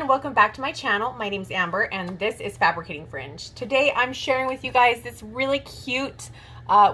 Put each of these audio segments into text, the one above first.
welcome back to my channel. My name's Amber and this is Fabricating Fringe. Today I'm sharing with you guys this really cute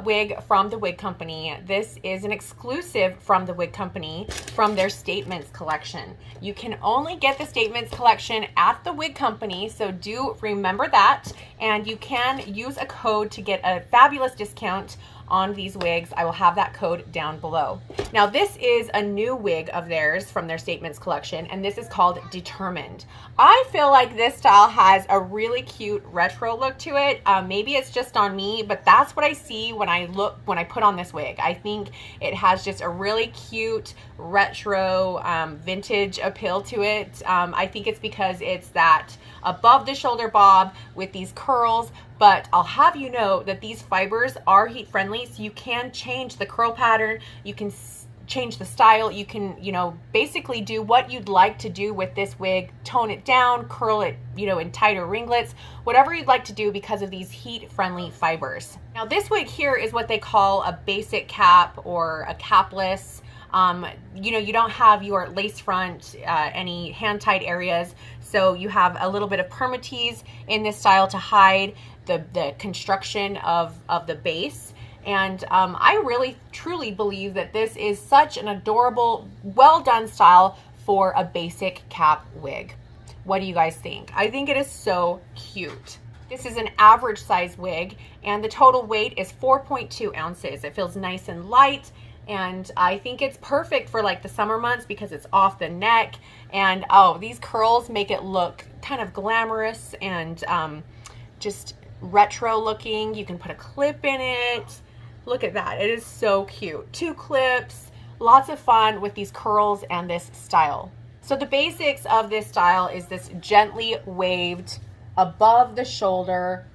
wig from the Wig Company. This is an exclusive from the Wig Company from their Statements collection. You can only get the Statements collection at the Wig Company, so do remember that. And you can use a code to get a fabulous discount on these wigs. I will have that code down below. Now this is a new wig of theirs from their Statements collection, and this is called Determined. I feel like this style has a really cute retro look to it. Maybe it's just on me, but that's what I see when I put on this wig. I think it has just a really cute retro vintage appeal to it. I think it's because it's that above the shoulder bob with these curls, but I'll have you know that these fibers are heat friendly, so you can change the curl pattern, you can change the style, you can, basically do what you'd like to do with this wig, tone it down, curl it, in tighter ringlets, whatever you'd like to do because of these heat friendly fibers. Now this wig here is what they call a basic cap or a capless. You don't have your lace front, any hand-tied areas, so you have a little bit of permatease in this style to hide the construction of the base. And I really truly believe that this is such an adorable, well done style for a basic cap wig. What do you guys think? I think it is so cute. This is an average size wig and the total weight is 4.2 ounces. It feels nice and light, and I think it's perfect for like the summer months because it's off the neck, and oh, these curls make it look kind of glamorous and just retro looking. You can put a clip in it. Look at that. It is so cute. 2 clips, lots of fun with these curls and this style. So the basics of this style is this gently waved above the shoulder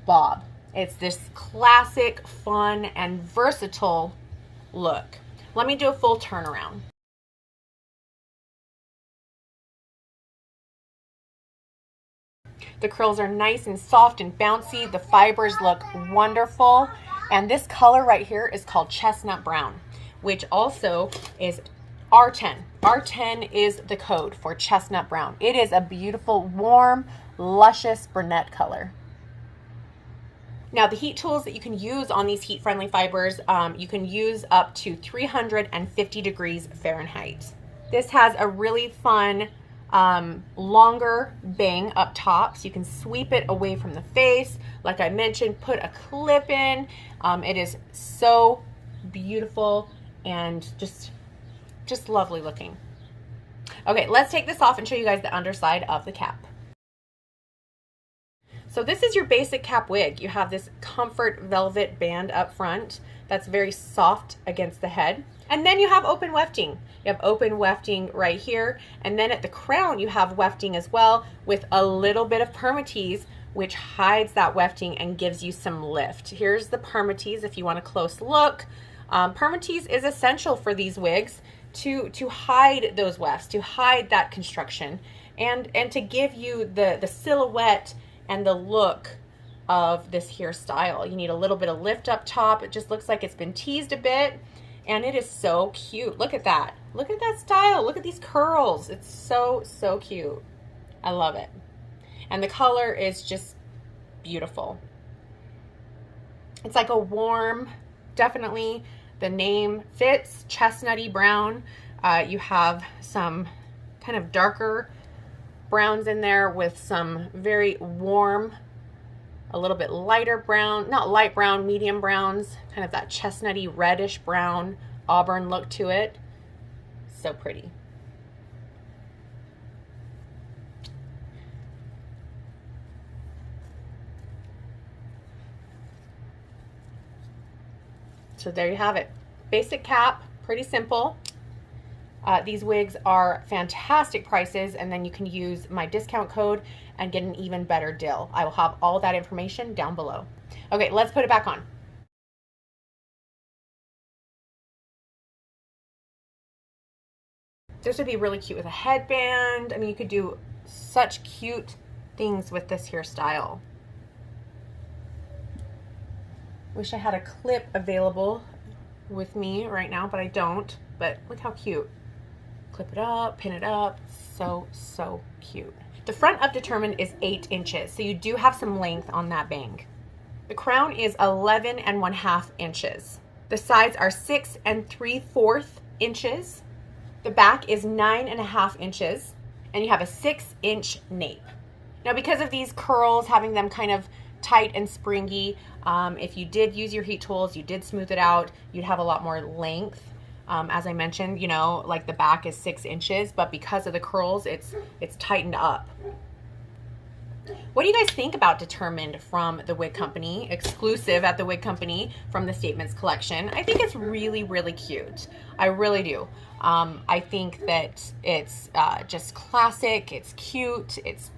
bob. It's this classic, fun, and versatile look. Let me do a full turnaround. The curls are nice and soft and bouncy. The fibers look wonderful. And this color right here is called Chestnut Brown, which also is R10. R10 is the code for Chestnut Brown. It is a beautiful, warm, luscious brunette color. Now the heat tools that you can use on these heat-friendly fibers, you can use up to 350 degrees Fahrenheit. This has a really fun longer bang up top, so you can sweep it away from the face. Like I mentioned, put a clip in. It is so beautiful and just lovely looking. Okay, let's take this off and show you guys the underside of the cap. So this is your basic cap wig. You have this comfort velvet band up front that's very soft against the head. And then you have open wefting. You have open wefting right here. And then at the crown, you have wefting as well with a little bit of permatease, which hides that wefting and gives you some lift. Here's the permatease if you want a close look. Permatease is essential for these wigs to hide those wefts, to hide that construction, and to give you the silhouette and the look of this hairstyle. You need a little bit of lift up top. It just looks like it's been teased a bit, and it is so cute. Look at that. Look at that style. Look at these curls. It's so cute. I love it. And the color is just beautiful. It's like a warm, definitely the name fits, chestnutty brown. You have some kind of darker browns in there with some very warm, a little bit lighter brown, not light brown, medium browns, kind of that chestnutty reddish brown auburn look to it. So pretty. So there you have it. Basic cap, pretty simple. These wigs are fantastic prices, and then you can use my discount code and get an even better deal. I will have all that information down below. Okay, let's put it back on. This would be really cute with a headband. I mean, you could do such cute things with this hairstyle. Wish I had a clip available with me right now, but I don't. But look how cute. Clip it up, pin it up. So, so cute. The front of Determined is 8 inches, so you do have some length on that bang. The crown is 11.5 inches. The sides are 6 3/4 inches. The back is 9.5 inches, and you have a 6-inch nape. Now, because of these curls, having them kind of tight and springy, if you did use your heat tools, you did smooth it out, you'd have a lot more length. As I mentioned, you know, like the back is 6 inches, but because of the curls, it's tightened up. What do you guys think about Determined from the Wig Company, exclusive at the Wig Company from the Statements collection? I think it's really, really cute. I really do. I think that it's just classic, it's cute, it's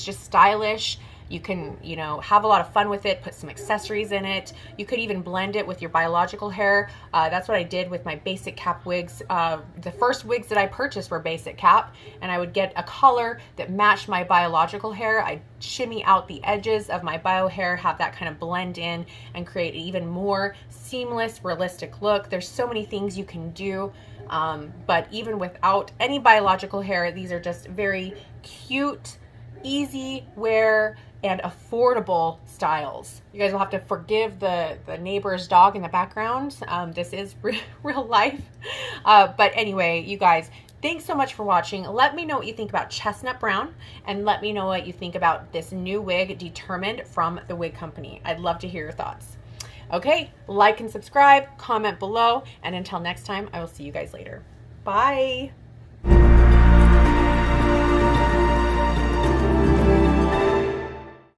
just stylish. You can, you know, have a lot of fun with it, put some accessories in it. You could even blend it with your biological hair. That's what I did with my basic cap wigs. The first wigs that I purchased were basic cap, and I would get a color that matched my biological hair. I'd shimmy out the edges of my bio hair, have that kind of blend in and create an even more seamless, realistic look. There's so many things you can do, but even without any biological hair, these are just very cute, easy wear, and affordable styles. You guys will have to forgive the neighbor's dog in the background. This is real life. But anyway, you guys, thanks so much for watching. Let me know what you think about Chestnut Brown, and let me know what you think about this new wig, Determined, from the Wig Company. I'd love to hear your thoughts. Okay, like and subscribe, comment below, and until next time, I will see you guys later. Bye.